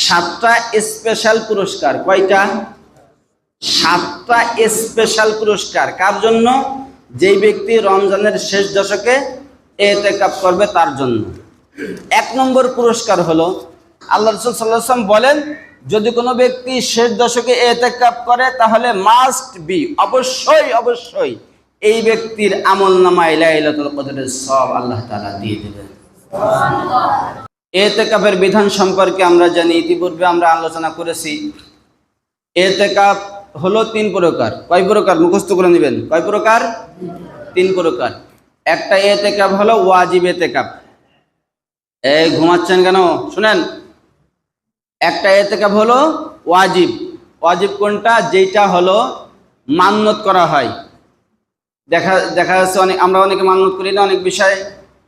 7টা special পুরস্কার। কয়টা? 7টা special পুরস্কার। কার জন্য? যেই ব্যক্তি রমজানের শেষ দশকে ইতিকাফ করবে তার জন্য। 1 নম্বর পুরস্কার হলো, আল্লাহ রাসূল সাল্লাল্লাহু আলাইহি ওয়াসাল্লাম বলেন, যদি কোনো ব্যক্তি শেষ দশকে ইতিকাফ করে তাহলে মাস্ট বি, অবশ্যই এই ব্যক্তির আমলনামায় লাইলাতুল কদরের সওয়াব আল্লাহ তাআলা দিয়ে দেবেন। সুবহানাল্লাহ। ইতিকাফের বিধান সম্পর্কে আমরা জানি, ইতিপূর্বে আমরা আলোচনা করেছি। ইতিকাফ হলো 3 প্রকার। কয় প্রকার? মুখস্থ করে নেবেন। কয় প্রকার? 3 প্রকার। একটা ইতিকাফ হলো ওয়াজিব ইতিকাফ। এই ঘুমাচ্ছেন কেন? শুনেন, একটা ইতিকাফ হলো ওয়াজিব। ওয়াজিব কোনটা? যেটা হলো মান্যত করা হয়। দেখা যাচ্ছে আমরা অনেকে মান্যত করি না অনেক বিষয়ে,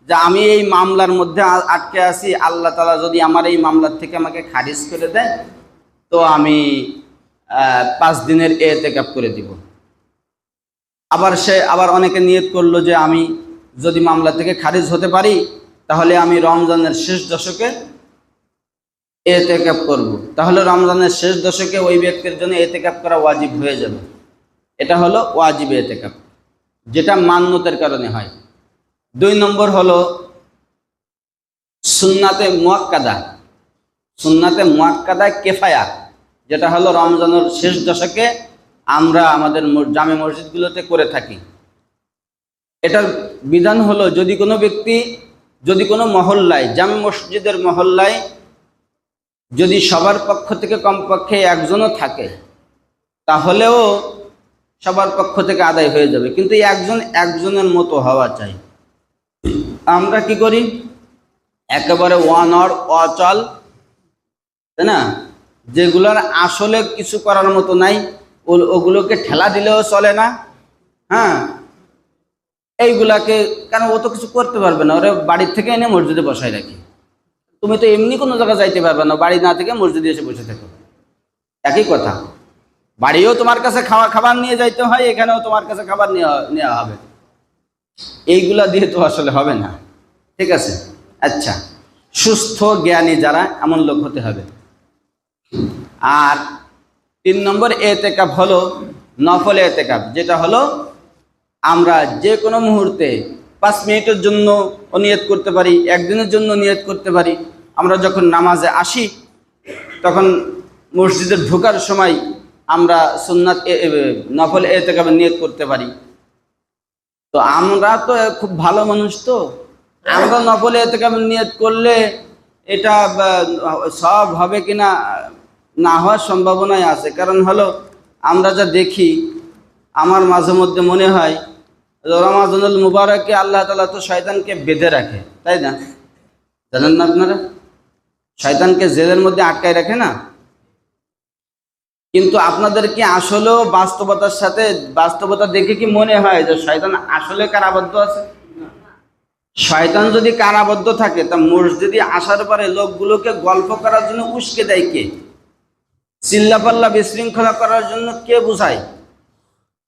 যে আমি এই মামলার মধ্যে আটকে আছি, আল্লাহ তাআলা যদি আমার এই মামলার থেকে আমাকে খারিজ করে দেয় তো আমি 5 দিনের ইতিকাফ করে দিব। আবার অনেকে নিয়ত করলো যে আমি যদি মামলা থেকে খারিজ হতে পারি তাহলে আমি রমজানের শেষ দশকে ইতিকাফ করব। তাহলে রমজানের শেষ দশকে ওই ব্যক্তির জন্য ইতিকাফ করা ওয়াজিব হয়ে যাবে। এটা হলো ওয়াজিব ইতিকাফ, যেটা মান্যতের কারণে হয়। 2 নম্বর হলো সুন্নাতে মুআক্কাদা। সুন্নাতে মুআক্কাদা কিফায়া, যেটা হলো রমজানের শেষ দশকে আমরা আমাদের জামে মসজিদগুলোতে করে থাকি। এটার বিধান হলো, যদি কোনো মহল্লায়, জামে মসজিদের মহল্লায় যদি সবার পক্ষ থেকে কমপক্ষে একজনও থাকে তাহলেও সবার পক্ষ থেকে আদায় হয়ে যাবে, কিন্তু একজনের মতো হওয়া চাই। আমরা কি করি? একেবারে অচল, তাই না, যেগুলোর আসলে কিছু করার মতো নাই, ওগুলোকে ঠেলা দিলেও চলে না। হ্যাঁ, এইগুলাকে, কেন ও তো কিছু করতে পারবে না, ওরা বাড়ির থেকে এনে মসজিদে বসায় রাখি। তুমি তো এমনি কোনো জায়গায় যাইতে পারবে না, বাড়ি না থেকে মসজিদে এসে বসে থাকো। একই কথা, বাড়িও তোমার কাছে খাবার নিয়ে যাইতে হয়, এখানেও তোমার কাছে খাবার নেওয়া হবে। এইগুলা দিয়ে তো আসলে হবে না। ঠিক আছে? আচ্ছা, সুস্থ জ্ঞানী যারা, এমন লোক হতে হবে। আর 3 নম্বর ইতিকাফ হলো নফল ইতিকাফ, যেটা হলো আমরা যে কোনো মুহূর্তে 5 মিনিটের জন্য নিয়ত করতে পারি, 1 দিনের জন্য নিয়ত করতে পারি। আমরা যখন নামাজে আসি তখন মসজিদে ঢোকার সময় আমরা সুন্নাত নফল ইতিকাফের নিয়ত করতে পারি। তো আমরা তো খুব ভালো মানুষ, তো আমরা নফল ইতিকাফের নিয়ত করলে এটা সব হবে কিনা না হওয়ার সম্ভাবনাই আছে। কারণ হলো, আমরা যা দেখি, আমার মাঝে মধ্যে মনে হয় রমাজানুল মুবারকে আল্লাহ তাআলা তো শয়তানকে বেঁধে রাখে, তাই না? জানেন না আপনারা? শয়তানকে জেলের মধ্যে আটকায় রাখে না? কিন্তু আপনাদের কি আসলেও বাস্তবতা দেখে কি মনে হয় যে শয়তান আসলে কারাবদ্ধ আছে? শয়তান যদি কারাবদ্ধ থাকে তা মসজিদে আসার পরে লোকগুলোকে গল্প করার জন্য উস্কে দেয় কে? চিল্লাপাল্লা বিশৃঙ্খলা করার জন্য কে বুঝায়?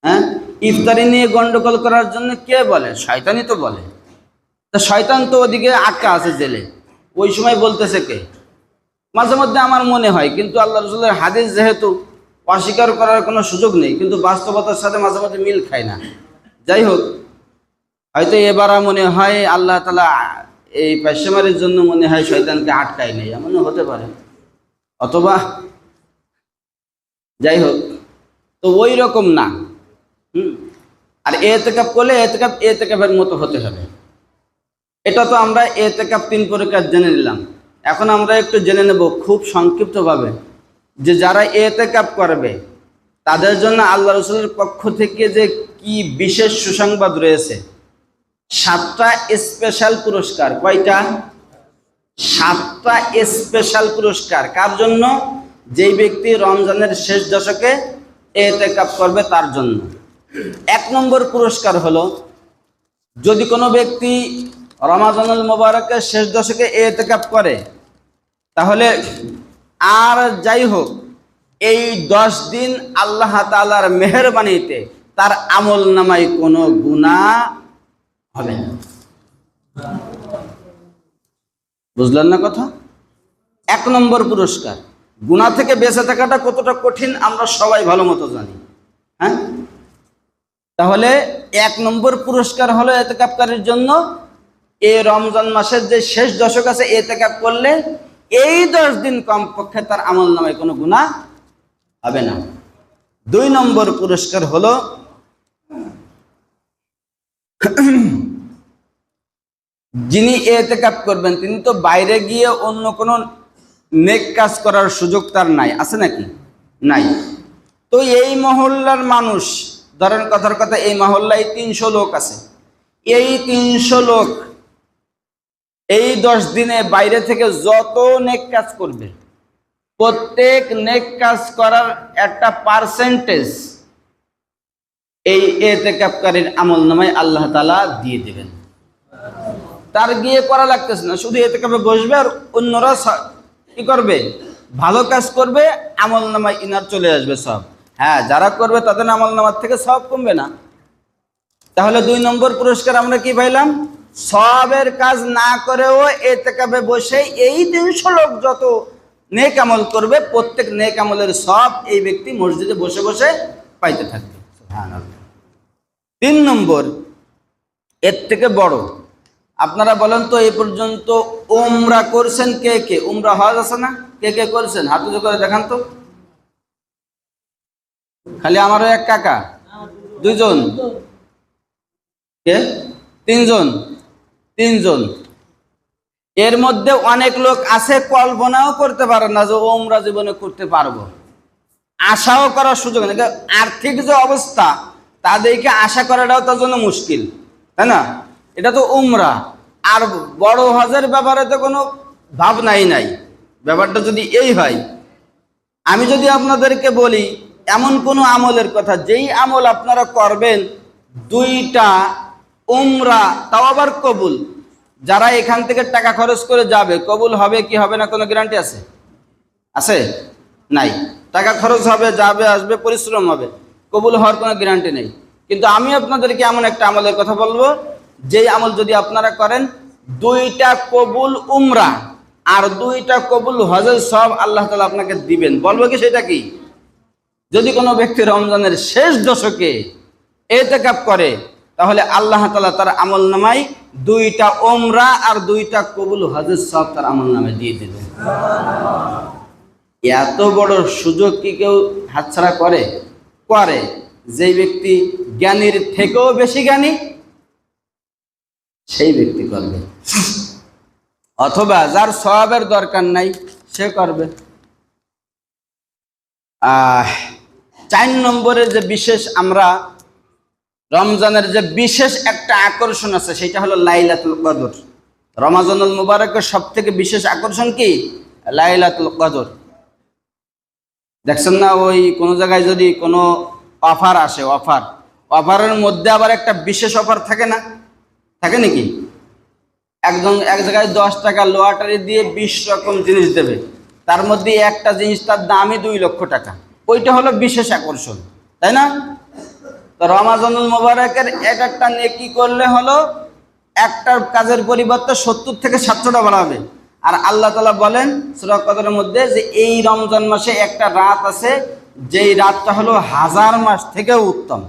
হ্যাঁ, ইফতারি নিয়ে গন্ডগোল করার জন্য কে বলে? শয়তানই তো বলে। তা শয়তান তো ওদিকে আটকা আছে জেলে, ওই সময় বলতেছে কে? মাঝে মধ্যে আমার মনে হয়, কিন্তু আল্লাহ রাসূলের হাদিস যেহেতু অস্বীকার করার কোনো সুযোগ নেই, কিন্তু বাস্তবতার সাথে মাঝে মধ্যে মিল খায় না। যাই হোক, হয়তো এবার মনে হয় আল্লাহ তাআলা এই পেশামারির জন্য মনে হয় শয়তানকে আটকায় নেই, এমনও হতে পারে। অথবা যাই হোক, তো ওই রকম না। আর ইতিকাফ করলে ইতিকাফের মতো হতে হবে। এটা তো আমরা ইতিকাফ 3 প্রকার জেনে নিলাম। এখন আমরা একটু জেনে নেব খুব সংক্ষিপ্তভাবে, যে যারা ইতিকাফ করবে তাদের জন্য আল্লাহ রাসূলের পক্ষ থেকে যে কি বিশেষ সুসংবাদ রয়েছে। 7টা স্পেশাল পুরস্কার। কয়টা? 7টা স্পেশাল পুরস্কার। কার জন্য? যেই ব্যক্তি রমজানের শেষ দশকে ইতিকাফ করবে তার জন্য। 1 নম্বর পুরস্কার হলো, যদি কোনো ব্যক্তি রমাজানুল মুবারকের শেষ দশকে ইতিকাফ করে তাহলে আর যাই হোক এই 10 দিন আল্লাহ তাআলার মেহেরবানিতে তার আমল নামায় কোনো গুনাহ হবে না। বুঝলেন না কথা? 1 নম্বর পুরস্কার। গুনাহ থেকে বেঁচে থাকাটা কতটা কঠিন আমরা সবাই ভালো মতো জানি। হ্যাঁ, তাহলে 1 নম্বর পুরস্কার হলো ইতিকাফকারীর জন্য এই রমজান মাসের যে শেষ দশক আছে, ইতিকাফ করলে এই 10 দিন কমপক্ষে তার আমলনামায় কোনো গুনাহ হবে না। 2 নম্বর পুরস্কার হলো যিনি ইতিকাফ করবেন তিনি তো বাইরে গিয়ে অন্য কোনো নেক কাজ করার সুযোগ তার নাই, আছে নাকি? নাই। তো এই মহল্লার মানুষ, ধরেন কথার কথা এই মহল্লায় 300 লোক আছে, এই 300 লোক এই 10 দিনে বাইরে থেকে যত নেক কাজ করবে, প্রত্যেক নেক কাজ করার একটা পার্সেন্টেজ এই ইতিকাফকারীর আমলনামায় আল্লাহ তাআলা দিয়ে দেবেন। তার গিয়ে করা লাগতেছে না, শুধু ইতিকাফে বসবে আর অন্যরা কি করবে? ভালো কাজ করবে, আমলনামায় ইনার চলে আসবে সব। হ্যাঁ, যারা করবে তাদের আমলনামার থেকে সব কমবে না। তাহলে 2 নম্বর পুরস্কার আমরা কি পাইলাম? সবের কাজ না করেও ইতিকাফে বসে এই 300 লোক যত নেক আমল করবে, প্রত্যেক নেক আমলের সব এই ব্যক্তি মসজিদে বসে বসে পাইতে থাকবে। সুবহানাল্লাহ। 3 নম্বর, এর থেকে বড়, আপনারা বলেন তো এই পর্যন্ত উমরা করছেন কে কে? উমরা হজ আছে না, কে কে করছেন? হাত উঁচু করে দেখান তো। খালি আমারও এক কাকা? 2 জন? কে? 3 জন? 3 জন। এর মধ্যে অনেক লোক আছে কল্পনাও করতে পারে না যে উমরা জীবনে করতে পারবো, আশাও করার সুযোগ নেই। আর্থিক যে অবস্থা তাদেরকে আশা করাটাও তার জন্য মুশকিল, তাই না? এটা তো উমরা, আর বড় হজের ব্যাপারে তো কোনো ভাবনাই নাই। ব্যাপারটা যদি এই হয়, আমি যদি আপনাদেরকে বলি এমন কোনো আমলের কথা যেই আমল আপনারা করবেন 2টা উমরা, তাও আবার কবুল, যারা এখান থেকে টাকা খরচ করে যাবে, কবুল হবে কি হবে না কোনো গ্যারান্টি আছে? আছে? নাই। টাকা খরচ হবে, যাবে আসবে, পরিশ্রম হবে, কবুল হওয়ার কোনো গ্যারান্টি নেই। কিন্তু আমি আপনাদেরকে এমন একটা আমলের কথা বলবো, যেই আমল যদি আপনারা করেন 2টা কবুল উমরা আর 2টা কবুল হজের সব আল্লাহ তাআলা আপনাকে দিবেন। বলবো কি সেটা কি? যদি কোনো ব্যক্তি রমজানের শেষ দশকে ইতিকাফ করে, তাহলে আল্লাহ তাআলা তার আমলনামায় 2টা উমরা আর 2টা কবুল হজের সব তার আমলনামায় দিয়ে দিবেন। এত বড় সুযোগ কি কেউ হাতছাড়া করে? করে। যেই ব্যক্তি জ্ঞানীর থেকেও বেশি জ্ঞানী সেই ব্যক্তি করবে, অথবা যার সওয়াবের দরকার নাই সে করবে। 4 নম্বরে যে বিশেষ, আমরা রমজানের যে বিশেষ একটা আকর্ষণ আছে সেটা হলো লাইলাতুল কদর। রমাজানুল মুবারকের সবথেকে বিশেষ আকর্ষণ কি? লাইলাতুল কদর। দেখছেন না, ওই কোনো জায়গায় যদি কোনো অফার আসে, অফারের মধ্যে আবার একটা বিশেষ অফার থাকে না? থাকে নাকি? এক জায়গায় 10 টাকা লটারি দিয়ে 20 রকম জিনিস দেবে, তার মধ্যে একটা জিনিস তার দামই 2 লক্ষ টাকা। ওইটা হলো বিশেষ আকর্ষণ, তাই না? তো রমাজানুল মুবারকের একটা নেকি করলে হলো একটা কাজের পরিবর্তে 70 থেকে 700টা বাড়াবে। আর আল্লাহ তাআলা বলেন সূরা কদরের মধ্যে যে এই রমজান মাসে একটা রাত আছে যেই রাতটা হলো 1000 মাস থেকেও উত্তম।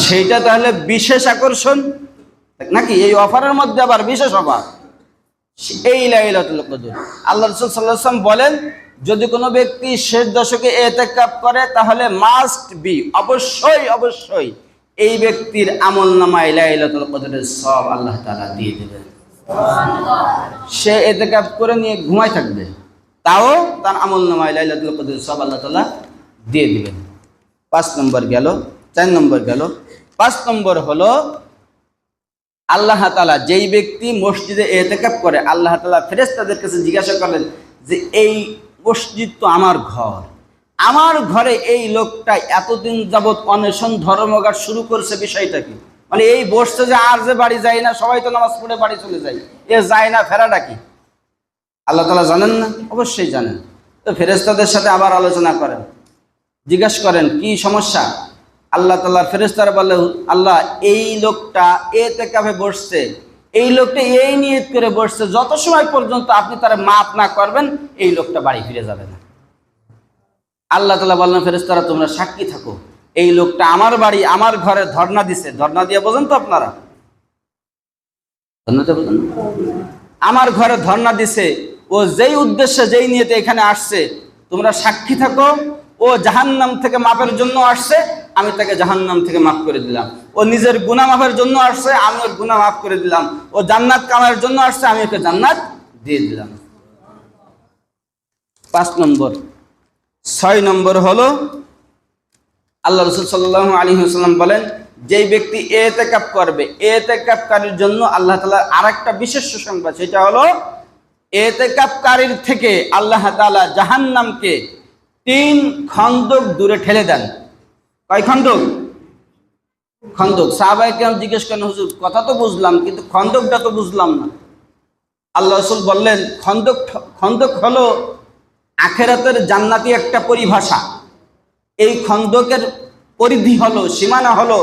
সেইটা তাহলে বিশেষ আকর্ষণ নাকি? এই অফারের মধ্যে আবার বিশেষ অফার, এই লাইলাতুল কদর। আল্লাহ রাসূল সাল্লাল্লাহু আলাইহি ওয়াসাল্লাম বলেন, যদি কোনো ব্যক্তি শেষ দশকে ইতিকাফ করে তাহলে মাস্ট বি, অবশ্যই এই ব্যক্তির আমলনামায় লাইলাতুল কদরের সব আল্লাহ তাআলা দিয়ে দেবেন। সে ইতিকাফ করে নিয়ে ঘুমায় থাকবে, তাও তার আমলনামায় লাইলাতুল কদরের সব আল্লাহ তাআলা দিয়ে দিবেন। 5 নম্বর গেল। 4 নম্বর গেল। 5 নম্বর হলো আল্লাহ তাআলা যেই ব্যক্তি মসজিদে ইতিকাফ করে, আল্লাহ তাআলা ফেরেশতাদের কাছে জিজ্ঞাসা করেন যে এই মসজিদ তো আমার ঘর, আমার ঘরে এই লোকটা এতদিন যাবৎ অনশন ধর্মঘট শুরু করছে, বিষয়টা কি? মানে এই বসছে যে আর যে বাড়ি যায় না, সবাই তো নামাজ পড়ে বাড়ি চলে যায়, এ যায় না, ফেরাটা কি? আল্লাহ তাআলা জানেন না? অবশ্যই জানেন। তো ফেরেশতাদের সাথে আবার আলোচনা করেন, জিজ্ঞাসা করেন কি সমস্যা। আল্লাহ তাআলা ফেরেশতারা বলে, আল্লাহ এই লোকটা ইতিকাফে বসছে, এই লোকটা এই নিয়ত করে বসছে যত সময় পর্যন্ত আপনি তারা মাফ না করবেন এই লোকটা বাড়ি ফিরে যাবে না। আল্লাহ তাআলা বললেন ফেরেশতারা তোমরা সাক্ষী থাকো, এই লোকটা আমার বাড়ি আমার ঘরে ধর্ণা দিছে। ধর্ণা দিয়ে বোঝেন তো আপনারা? ধর্ণাতে বোঝেন? আমার ঘরে ধর্ণা দিছে, ও যেই উদ্দেশ্যে যেই নিয়তে এখানে আসছে তোমরা সাক্ষী থাকো। ও জাহান্নাম থেকে মাপের জন্য আসছে, আমি তাকে জাহান্নাম থেকে মাফ করে দিলাম। ও নিজের গুনাহ মাফের জন্য আসছে, আমি ওর গুনাহ মাফ করে দিলাম। ও জান্নাত কামানোর জন্য আসছে, আমি ওকে জান্নাত দিয়ে দিলাম। 5 নম্বর। 6 নম্বর হলো আল্লাহ রাসূল সাল্লাল্লাহু আলাইহি ওয়াসাল্লাম বলেন, যেই ব্যক্তি ইতিকাফ করবে, ইতিকাফকারীর জন্য আল্লাহ তাআলা আরেকটা বিশেষ সুসংবাদ, সেটা হলো ইতিকাফকারীর থেকে আল্লাহ তাআলা জাহান্নামকে 3 খন্দক দূরে ঠেলে দেন। কয় খন্দক? খন্দক। সাহাবায়ে কেরাম জিজ্ঞেস করেন, হুজুর কথা তো বুঝলাম কিন্তু খন্দকটা তো বুঝলাম না। আল্লাহ রাসূল বললেন, খন্দক হলো আখিরাতের জান্নাতি একটা পরিভাষা। এই খন্দকের পরিধি হলো, সীমানা হলো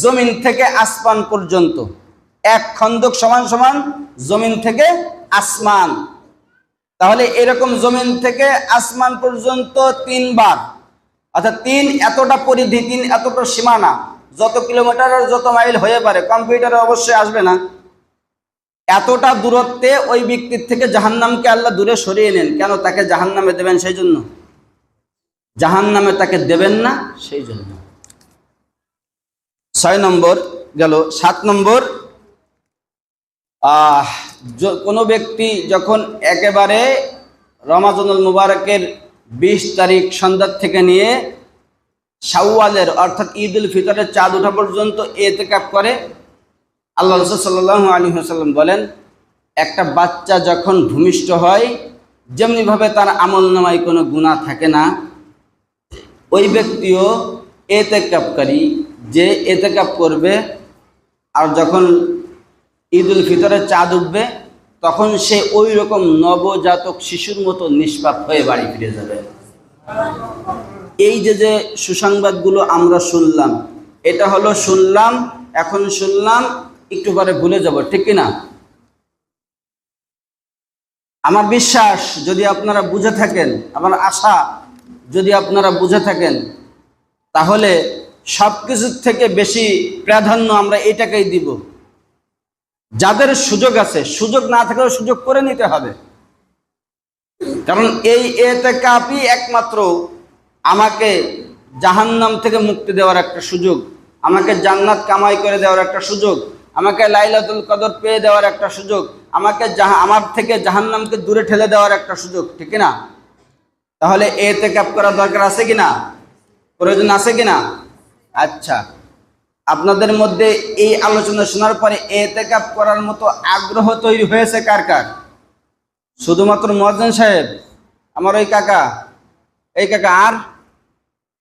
জমিন থেকে আসমান পর্যন্ত। এক খন্দক সমান সমান জমিন থেকে আসমান। তাহলে এরকম জমিন থেকে আসমান পর্যন্ত 3 বার, অর্থাৎ 3 এতটা পরিধি, 3 এতটা সীমানা। যত কিলোমিটার আর যত মাইল হয়ে পারে, কম্পিউটারে অবশ্যই আসবে না। এতটা দূরত্বে ওই ব্যক্তির থেকে জাহান্নামকে আল্লাহ দূরে সরিয়ে নেন। কেন? তাকে জাহান্নামে দেবেন সেই জন্য। জাহান্নামে তাকে দেবেন না সেই জন্য। 6 নম্বর গেল। 7 নম্বর, কোনো ব্যক্তি যখন একেবারে রমাজানুল মুবারকের 20 তারিখ সন্ধ্যা থেকে নিয়ে শাওয়ালের অর্থাৎ ঈদুল ফিতরের চাঁদ ওঠা পর্যন্ত ইতিকাফ করে, আল্লাহ রাসূল সাল্লাল্লাহু আলাইহি ওয়াসাল্লাম বলেন, একটা বাচ্চা যখন ভূমিষ্ঠ হয়, যেমনিভাবে তার আমলনামায় কোনো গুনাহ থাকে না, ওই ব্যক্তিও ইতিকাফকারী যে ইতিকাফ করবে আর যখন ঈদুল ফিতরের চাঁদ উঠবে তখন সে ওই রকম নবজাতক শিশুর মতো নিষ্পাপ হয়ে বাড়ি ফিরে যাবে। এই যে সুসংবাদগুলো আমরা শুনলাম, এটা হলো শুনলাম, এখন শুনলাম, একটু পরে ভুলে যাব, ঠিক কিনা? আমার বিশ্বাস যদি আপনারা বুঝে থাকেন, আমার আশা যদি আপনারা বুঝে থাকেন, তাহলে সব কিছুর থেকে বেশি প্রাধান্য আমরা এটাকেই দিব। যাদের সুযোগ আছে, সুযোগ না থাকলেও সুযোগ করে নিতে হবে। কারণ এই ইতিকাফই একমাত্র আমাকে জাহান্নাম থেকে মুক্তি দেওয়ার একটা সুযোগ, আমাকে জান্নাত কামাই করে দেওয়ার একটা সুযোগ, আমাকে লাইলাতুল কদর পেয়ে দেওয়ার একটা সুযোগ, আমাকে আমার থেকে জাহান্নামকে দূরে ঠেলে দেওয়ার একটা সুযোগ, ঠিক না? তাহলে ইতিকাফ করার দরকার আছে কিনা? প্রয়োজন আছে কিনা? আচ্ছা, আপনাদের মধ্যে এই আলোচনা শোনার পরে ইতিকাফ করার মতো আগ্রহ তৈরি হয়েছে কার কার? শুধুমাত্র মুয়াজ্জিন সাহেব, আমার ওই কাকা, এই কাকা, আর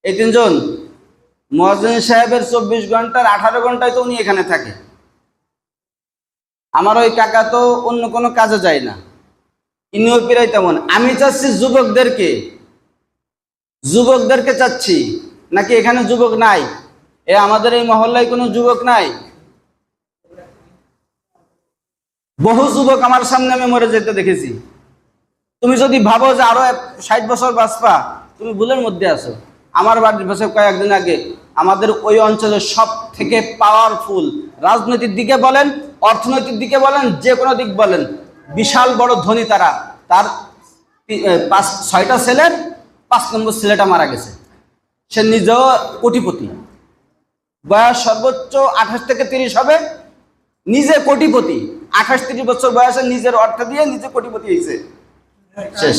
এই 3 জন? মুয়াজ্জিন সাহেবের 24 ঘন্টার 18 ঘন্টায় তো উনি এখানে থাকে। আমার ওই কাকা তো অন্য কোনো কাজে যায় না, ইনিও প্রায় তেমন। আমি চাচ্ছি যুবকদেরকে চাচ্ছি। নাকি এখানে যুবক নাই? আমাদের এই মহল্লায় কোনো যুবক নাই? বহু যুবক আমার সামনে আমি মরে যেতে দেখেছি। তুমি যদি ভাবো যে আরো 60 বছর বাঁচবা, তুমি ভুলের মধ্যে আছো। আমার বাড়ির পাশে কয়েকদিন আগে আমাদের ওই অঞ্চলের সব থেকে পাওয়ারফুল, রাজনৈতিক দিকে বলেন, অর্থনৈতিক দিকে বলেন, যে কোনো দিক বলেন, বিশাল বড় ধনী তার 5-6টা ছেলের 5 নম্বর ছেলেটা মারা গেছে। সে নিজেও কোটিপতি, বয়স সর্বোচ্চ 28 থেকে 30 হবে, নিজে কোটিপতি। 28-30 বছর বয়সে নিজের অর্থ দিয়ে নিজে কোটিপতি হয়েছে। শেষ।